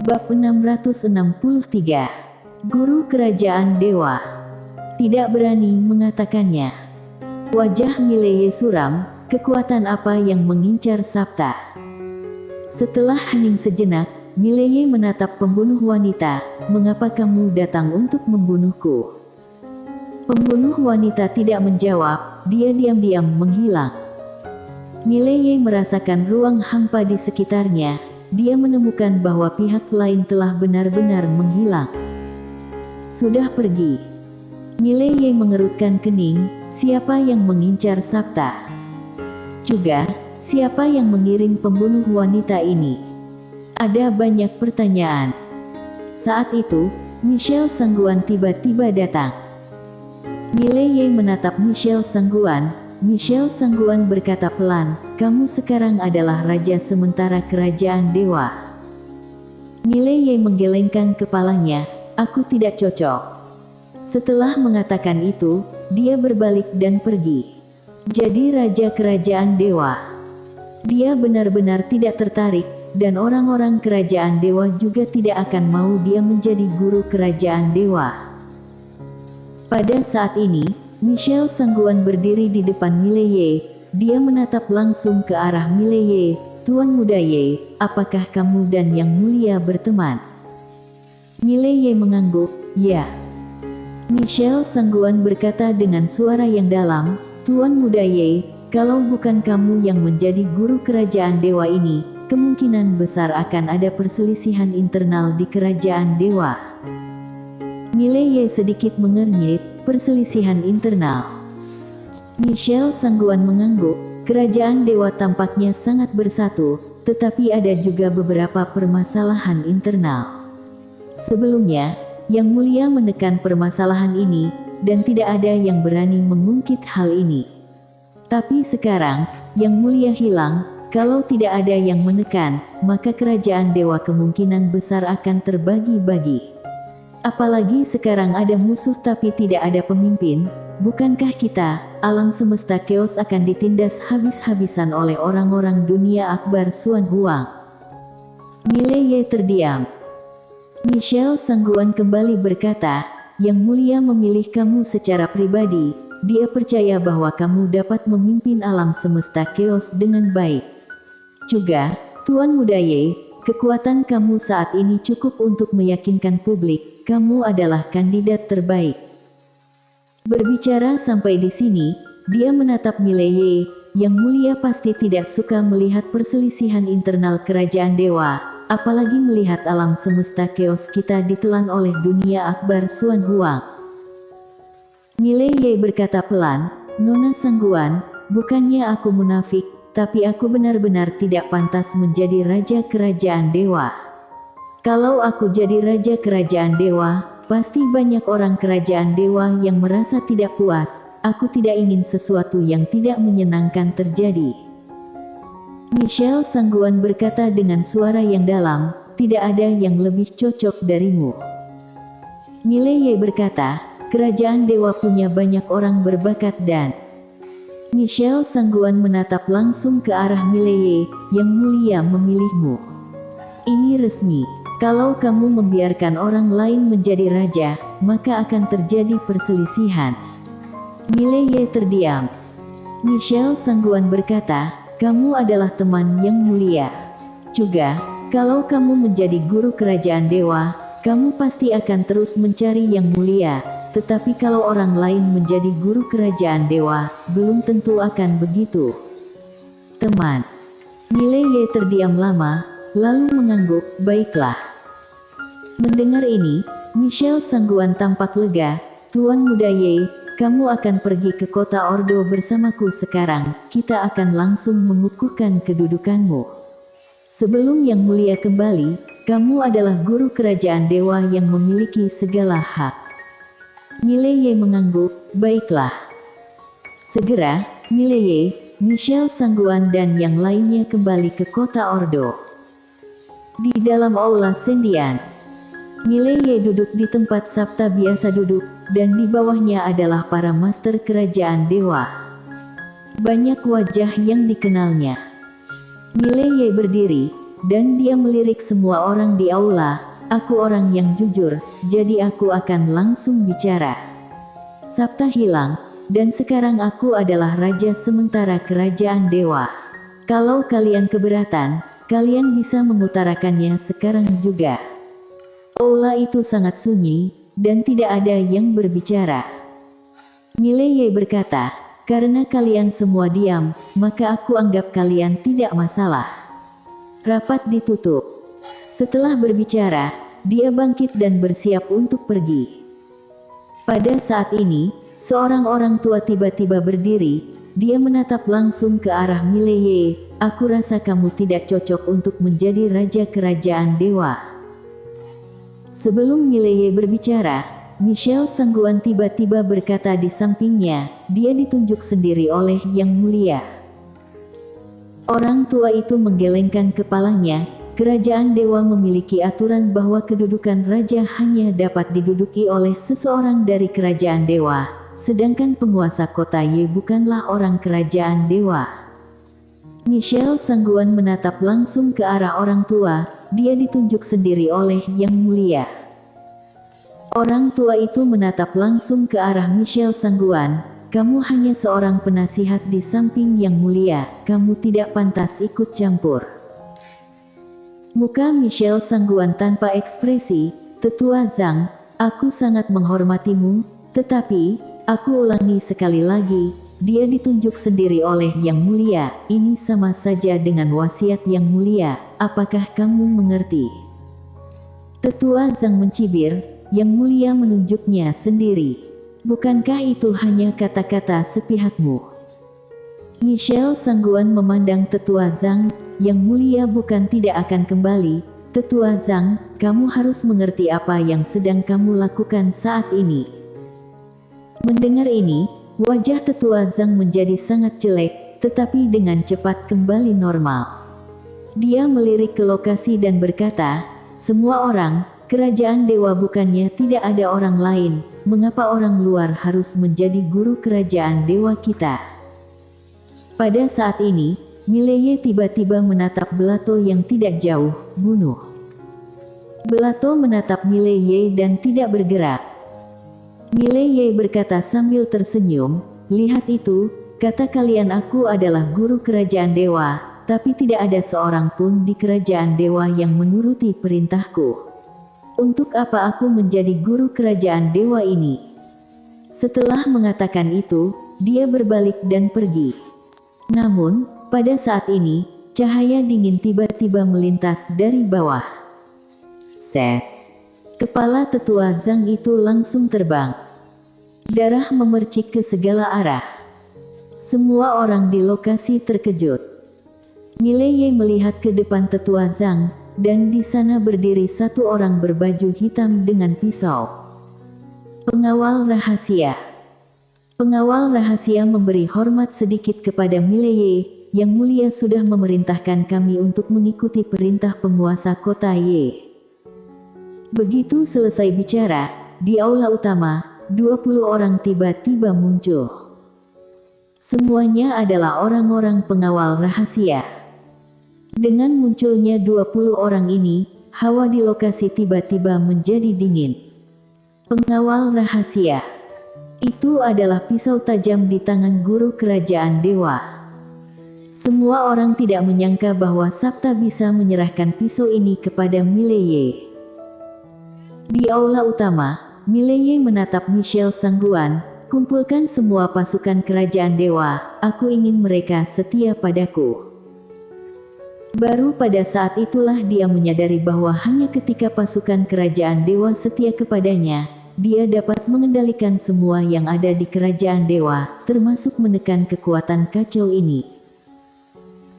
Bab 663. Guru Kerajaan Dewa. Tidak berani mengatakannya. Wajah Mileye suram, kekuatan apa yang mengincar Sabta? Setelah hening sejenak, Mileye menatap pembunuh wanita, "Mengapa kamu datang untuk membunuhku?" Pembunuh wanita tidak menjawab, dia diam-diam menghilang. Mileye merasakan ruang hampa di sekitarnya. Dia menemukan bahwa pihak lain telah benar-benar menghilang. Sudah pergi. Mileye mengerutkan kening, siapa yang mengincar Sabta? Juga, siapa yang mengirim pembunuh wanita ini? Ada banyak pertanyaan. Saat itu, Michelle Sangguan tiba-tiba datang. Mileye menatap Michelle Sangguan. Michelle Sangguan berkata pelan, "Kamu sekarang adalah raja sementara kerajaan dewa." Mileye menggelengkan kepalanya, "Aku tidak cocok." Setelah mengatakan itu, dia berbalik dan pergi. Jadi raja kerajaan dewa. Dia benar-benar tidak tertarik, dan orang-orang kerajaan dewa juga tidak akan mau dia menjadi guru kerajaan dewa. Pada saat ini, Michelle Sangguan berdiri di depan Mileye. Dia menatap langsung ke arah Mileye. "Tuan Muda Ye, apakah kamu dan Yang Mulia berteman?" Mileye mengangguk, "Ya." Michelle Sangguan berkata dengan suara yang dalam, "Tuan Muda Ye, kalau bukan kamu yang menjadi guru kerajaan dewa ini, kemungkinan besar akan ada perselisihan internal di kerajaan dewa." Mileye sedikit mengernyit, "Perselisihan internal." Michelle Sangguan mengangguk, "Kerajaan dewa tampaknya sangat bersatu, tetapi ada juga beberapa permasalahan internal. Sebelumnya, Yang Mulia menekan permasalahan ini, dan tidak ada yang berani mengungkit hal ini. Tapi sekarang, Yang Mulia hilang, kalau tidak ada yang menekan, maka kerajaan dewa kemungkinan besar akan terbagi-bagi. Apalagi sekarang ada musuh tapi tidak ada pemimpin, bukankah kita, alam semesta keos akan ditindas habis-habisan oleh orang-orang dunia akbar Suan Huang?" Mileye terdiam. Michelle Sangguan kembali berkata, "Yang Mulia memilih kamu secara pribadi, dia percaya bahwa kamu dapat memimpin alam semesta keos dengan baik. Juga, Tuan Muda Ye, kekuatan kamu saat ini cukup untuk meyakinkan publik. Kamu adalah kandidat terbaik." Berbicara sampai di sini, dia menatap Mileye. "Yang Mulia pasti tidak suka melihat perselisihan internal kerajaan dewa, apalagi melihat alam semesta keos kita ditelan oleh dunia akbar Suan Huang." Mileye berkata pelan, "Nona Sangguan, bukannya aku munafik, tapi aku benar-benar tidak pantas menjadi raja kerajaan dewa. Kalau aku jadi raja kerajaan dewa, pasti banyak orang kerajaan dewa yang merasa tidak puas. Aku tidak ingin sesuatu yang tidak menyenangkan terjadi." Michelle Sangguan berkata dengan suara yang dalam, "Tidak ada yang lebih cocok darimu." Mileye berkata, "Kerajaan dewa punya banyak orang berbakat dan..." Michelle Sangguan menatap langsung ke arah Mileye. "Yang Mulia memilihmu. Ini resmi. Kalau kamu membiarkan orang lain menjadi raja, maka akan terjadi perselisihan." Mileye terdiam. Michelle Sangguan berkata, "Kamu adalah teman Yang Mulia. Juga, kalau kamu menjadi guru kerajaan dewa, kamu pasti akan terus mencari Yang Mulia. Tetapi kalau orang lain menjadi guru kerajaan dewa, belum tentu akan begitu." "Teman." Mileye terdiam lama, lalu mengangguk, "Baiklah." Mendengar ini, Michelle Sangguan tampak lega. "Tuan Muda Ye, kamu akan pergi ke kota Ordo bersamaku sekarang, kita akan langsung mengukuhkan kedudukanmu. Sebelum Yang Mulia kembali, kamu adalah guru kerajaan dewa yang memiliki segala hak." Mileye mengangguk, "Baiklah." Segera, Mileye, Michelle Sangguan dan yang lainnya kembali ke kota Ordo. Di dalam aula sendian, Mileye duduk di tempat Sabta biasa duduk, dan di bawahnya adalah para master kerajaan dewa. Banyak wajah yang dikenalnya. Mileye berdiri, dan dia melirik semua orang di aula. Aku orang yang jujur, jadi aku akan langsung bicara. Sabta hilang, dan sekarang aku adalah raja sementara kerajaan dewa. Kalau kalian keberatan, kalian bisa mengutarakannya sekarang juga. Aula itu sangat sunyi, dan tidak ada yang berbicara. Mileye berkata, karena kalian semua diam, maka aku anggap kalian tidak masalah. Rapat ditutup. Setelah berbicara, dia bangkit dan bersiap untuk pergi. Pada saat ini, seorang orang tua tiba-tiba berdiri. Dia menatap langsung ke arah Mileye. Aku rasa kamu tidak cocok untuk menjadi raja kerajaan dewa. Sebelum Mileye berbicara, Michelle Sangguan tiba-tiba berkata di sampingnya. Dia ditunjuk sendiri oleh Yang Mulia. Orang tua itu menggelengkan kepalanya. Kerajaan dewa memiliki aturan bahwa kedudukan raja hanya dapat diduduki oleh seseorang dari kerajaan dewa. Sedangkan penguasa kota Ye bukanlah orang kerajaan dewa. Michelle Sangguan menatap langsung ke arah orang tua. Dia ditunjuk sendiri oleh Yang Mulia. Orang tua itu menatap langsung ke arah Michelle Sangguan. Kamu hanya seorang penasihat di samping Yang Mulia. Kamu tidak pantas ikut campur. Muka Michelle Sangguan tanpa ekspresi. Tetua Zhang, aku sangat menghormatimu, tetapi aku ulangi sekali lagi, dia ditunjuk sendiri oleh Yang Mulia. Ini sama saja dengan wasiat Yang Mulia. Apakah kamu mengerti? Tetua Zhang mencibir. Yang Mulia menunjuknya sendiri. Bukankah itu hanya kata-kata sepihakmu? Michelle Sangguan memandang Tetua Zhang. Yang Mulia bukan tidak akan kembali. Tetua Zhang, kamu harus mengerti apa yang sedang kamu lakukan saat ini. Mendengar ini, wajah Tetua Zhang menjadi sangat jelek, tetapi dengan cepat kembali normal. Dia melirik ke lokasi dan berkata, semua orang, kerajaan dewa bukannya tidak ada orang lain, mengapa orang luar harus menjadi guru kerajaan dewa kita? Pada saat ini, Mileye tiba-tiba menatap Belato yang tidak jauh, bunuh. Belato menatap Mileye dan tidak bergerak. Mileye berkata sambil tersenyum, lihat itu, kata kalian aku adalah guru kerajaan dewa, tapi tidak ada seorang pun di kerajaan dewa yang menuruti perintahku. Untuk apa aku menjadi guru kerajaan dewa ini? Setelah mengatakan itu, dia berbalik dan pergi. Namun, pada saat ini, cahaya dingin tiba-tiba melintas dari bawah. Ses. Kepala Tetua Zhang itu langsung terbang. Darah memercik ke segala arah. Semua orang di lokasi terkejut. Mileye melihat ke depan Tetua Zhang, dan di sana berdiri satu orang berbaju hitam dengan pisau. Pengawal rahasia. Pengawal rahasia memberi hormat sedikit kepada Mileye. Yang Mulia sudah memerintahkan kami untuk mengikuti perintah penguasa kota Ye. Begitu selesai bicara, di aula utama, 20 orang tiba-tiba muncul. Semuanya adalah orang-orang pengawal rahasia. Dengan munculnya 20 orang ini, hawa di lokasi tiba-tiba menjadi dingin. Pengawal rahasia. Itu adalah pisau tajam di tangan guru kerajaan dewa. Semua orang tidak menyangka bahwa Sabta bisa menyerahkan pisau ini kepada Mileye. Di aula utama, Mileye menatap Michelle Sangguan, kumpulkan semua pasukan kerajaan dewa, aku ingin mereka setia padaku. Baru pada saat itulah dia menyadari bahwa hanya ketika pasukan kerajaan dewa setia kepadanya, dia dapat mengendalikan semua yang ada di kerajaan dewa, termasuk menekan kekuatan kacau ini.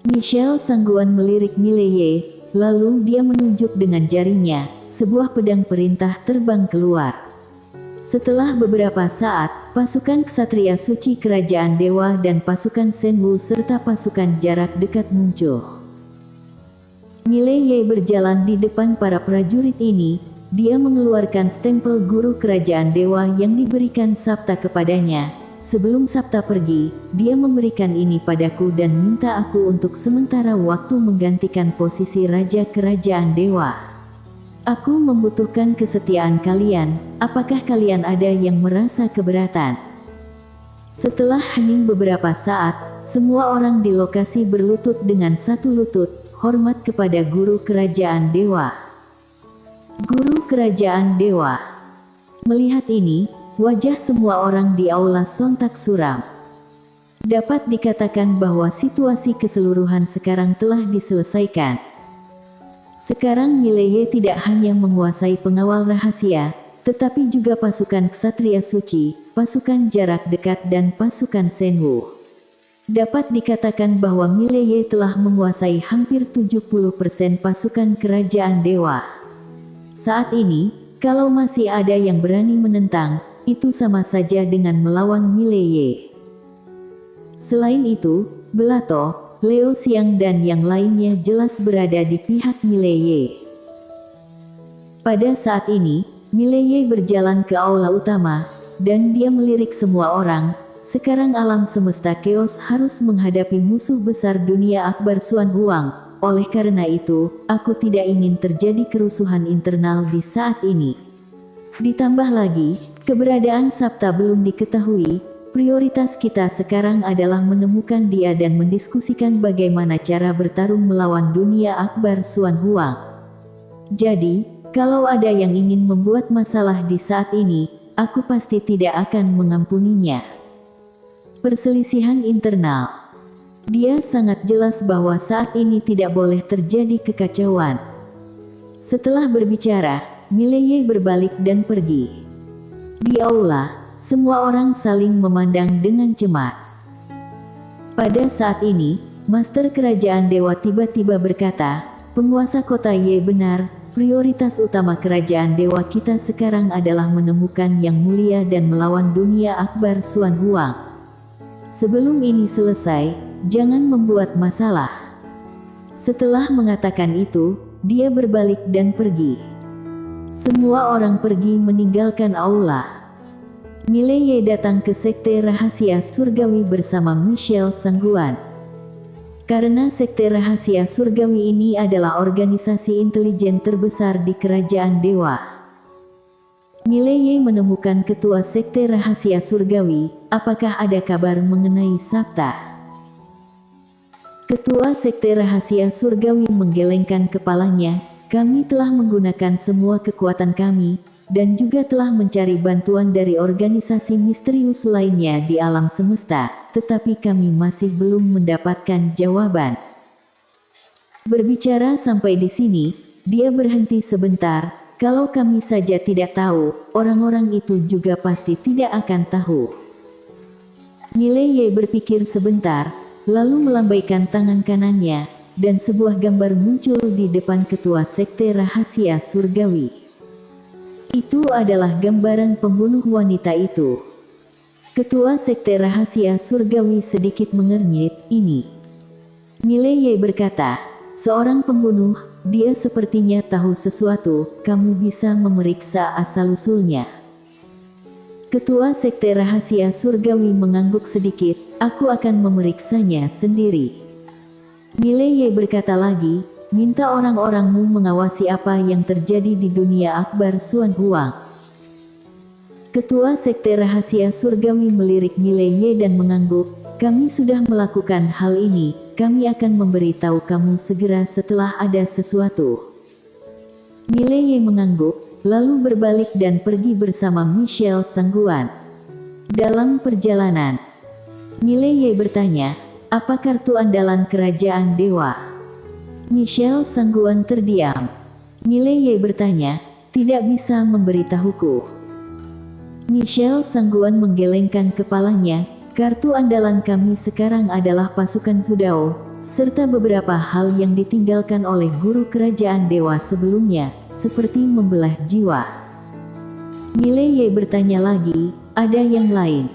Michelle Sangguan melirik Mileye, lalu dia menunjuk dengan jarinya, sebuah pedang perintah terbang keluar. Setelah beberapa saat, pasukan ksatria suci kerajaan dewa dan pasukan Senwu serta pasukan jarak dekat muncul. Mileye berjalan di depan para prajurit ini, dia mengeluarkan stempel guru kerajaan dewa yang diberikan Sabta kepadanya. sebelum Sabta pergi, dia memberikan ini padaku dan minta aku untuk sementara waktu menggantikan posisi Raja Kerajaan Dewa. Aku membutuhkan kesetiaan kalian, apakah kalian ada yang merasa keberatan?" Setelah hening beberapa saat, semua orang di lokasi berlutut dengan satu lutut, hormat kepada Guru Kerajaan Dewa. Guru Kerajaan Dewa. Melihat ini, wajah semua orang di aula sontak suram. Dapat dikatakan bahwa situasi keseluruhan sekarang telah diselesaikan. Sekarang Mileye tidak hanya menguasai pengawal rahasia, tetapi juga pasukan Ksatria Suci, pasukan jarak dekat dan pasukan Senwu. Dapat dikatakan bahwa Mileye telah menguasai hampir 70% pasukan kerajaan dewa. Saat ini, kalau masih ada yang berani menentang, itu sama saja dengan melawan Mileye. Selain itu, Belato, Leo Xiang dan yang lainnya jelas berada di pihak Mileye. Pada saat ini, Mileye berjalan ke aula utama, dan dia melirik semua orang. Sekarang alam semesta Chaos harus menghadapi musuh besar dunia Akbar Xuan Huang. Oleh karena itu, aku tidak ingin terjadi kerusuhan internal di saat ini. Ditambah lagi, keberadaan Sabta belum diketahui. Prioritas kita sekarang adalah menemukan dia dan mendiskusikan bagaimana cara bertarung melawan dunia Akbar Xuan Huang. Jadi, kalau ada yang ingin membuat masalah di saat ini, aku pasti tidak akan mengampuninya. Perselisihan internal. Dia sangat jelas bahwa saat ini tidak boleh terjadi kekacauan. Setelah berbicara, Mileye berbalik dan pergi. Di aula, semua orang saling memandang dengan cemas. Pada saat ini, Master Kerajaan Dewa tiba-tiba berkata, "Penguasa kota Ye benar. Prioritas utama kerajaan dewa kita sekarang adalah menemukan yang mulia dan melawan dunia Akbar Xuan Huang. Sebelum ini selesai, jangan membuat masalah." Setelah mengatakan itu, dia berbalik dan pergi. Semua orang pergi meninggalkan aula. Mileye datang ke Sekte Rahasia Surgawi bersama Michelle Sangguan. Karena Sekte Rahasia Surgawi ini adalah organisasi intelijen terbesar di Kerajaan Dewa. Mileye menemukan ketua Sekte Rahasia Surgawi. "Apakah ada kabar mengenai Sabta?" Ketua Sekte Rahasia Surgawi menggelengkan kepalanya. "Kami telah menggunakan semua kekuatan kami, dan juga telah mencari bantuan dari organisasi misterius lainnya di alam semesta, tetapi kami masih belum mendapatkan jawaban." Berbicara sampai di sini, dia berhenti sebentar. "Kalau kami saja tidak tahu, orang-orang itu juga pasti tidak akan tahu." Mileye berpikir sebentar, lalu melambaikan tangan kanannya, dan sebuah gambar muncul di depan ketua Sekte Rahasia Surgawi. Itu adalah gambaran pembunuh wanita itu. Ketua Sekte Rahasia Surgawi sedikit mengernyit. "Ini." Mileye berkata, "Seorang pembunuh, dia sepertinya tahu sesuatu, kamu bisa memeriksa asal-usulnya." Ketua Sekte Rahasia Surgawi mengangguk sedikit. "Aku akan memeriksanya sendiri." Mileye berkata lagi, "Minta orang-orangmu mengawasi apa yang terjadi di dunia Akbar Xuan Huang." Ketua Sekte Rahasia Surgawi melirik Mileye dan mengangguk. "Kami sudah melakukan hal ini, kami akan memberitahu kamu segera setelah ada sesuatu." Mileye mengangguk, lalu berbalik dan pergi bersama Michelle Sangguan. Dalam perjalanan, Mileye bertanya, "Apa kartu andalan kerajaan dewa?" Michelle Sangguan terdiam. Mileye bertanya, "Tidak bisa memberitahuku." Michelle Sangguan menggelengkan kepalanya. "Kartu andalan kami sekarang adalah pasukan Zudao, serta beberapa hal yang ditinggalkan oleh guru kerajaan dewa sebelumnya, seperti membelah jiwa." Mileye bertanya lagi, "Ada yang lain?"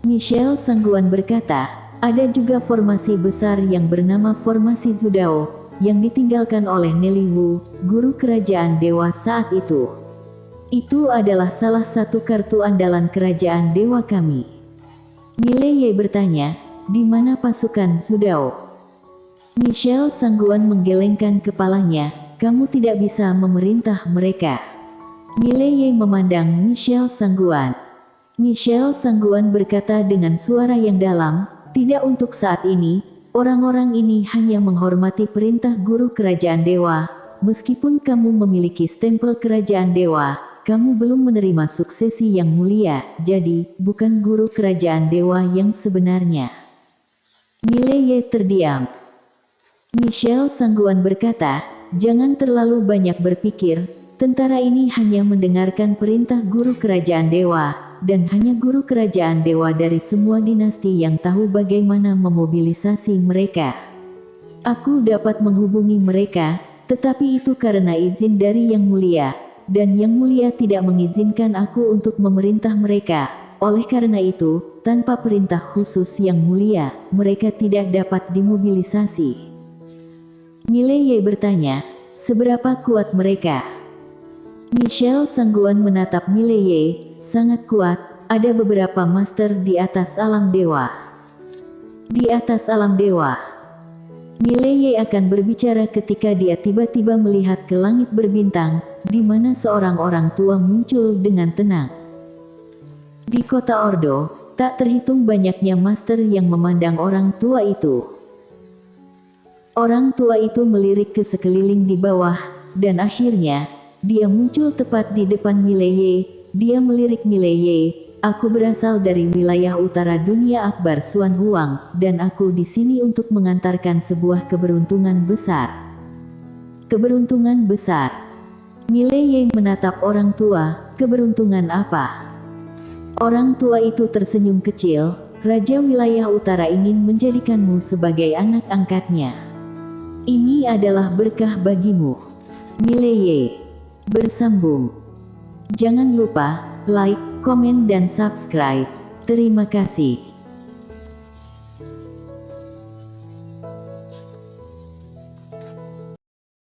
Michelle Sangguan berkata, "Ada juga formasi besar yang bernama Formasi Zudao, yang ditinggalkan oleh Nelly Wu, guru kerajaan dewa saat itu. Itu adalah salah satu kartu andalan kerajaan dewa kami." Mileye bertanya, di mana pasukan Zudao? Michelle Sangguan menggelengkan kepalanya, kamu tidak bisa memerintah mereka. Mileye memandang Michelle Sangguan. Michelle Sangguan berkata dengan suara yang dalam, tidak untuk saat ini, orang-orang ini hanya menghormati perintah guru kerajaan dewa. Meskipun kamu memiliki stempel kerajaan dewa, kamu belum menerima suksesi yang mulia, jadi bukan guru kerajaan dewa yang sebenarnya. Mileye terdiam. Michelle Sangguan berkata, jangan terlalu banyak berpikir, tentara ini hanya mendengarkan perintah guru kerajaan dewa, dan hanya guru kerajaan dewa dari semua dinasti yang tahu bagaimana memobilisasi mereka. Aku dapat menghubungi mereka, tetapi itu karena izin dari Yang Mulia, dan Yang Mulia tidak mengizinkan aku untuk memerintah mereka. Oleh karena itu, tanpa perintah khusus Yang Mulia, mereka tidak dapat dimobilisasi. Mileye bertanya, seberapa kuat mereka? Michelle Sangguan menatap Mileye, sangat kuat, ada beberapa master di atas alam dewa. Di atas alam dewa. Mileye akan berbicara ketika dia tiba-tiba melihat ke langit berbintang, di mana seorang orang tua muncul dengan tenang. Di kota Ordo, tak terhitung banyaknya master yang memandang orang tua itu. Orang tua itu melirik ke sekeliling di bawah, dan akhirnya, dia muncul tepat di depan Mileye. Dia melirik Mileye, aku berasal dari wilayah utara dunia Akbar Suan Huang, dan aku di sini untuk mengantarkan sebuah keberuntungan besar. Keberuntungan besar. Mileye menatap orang tua, keberuntungan apa? Orang tua itu tersenyum kecil, Raja wilayah utara ingin menjadikanmu sebagai anak angkatnya. Ini adalah berkah bagimu. Mileye bersambung. Jangan lupa like, komen dan subscribe. Terima kasih.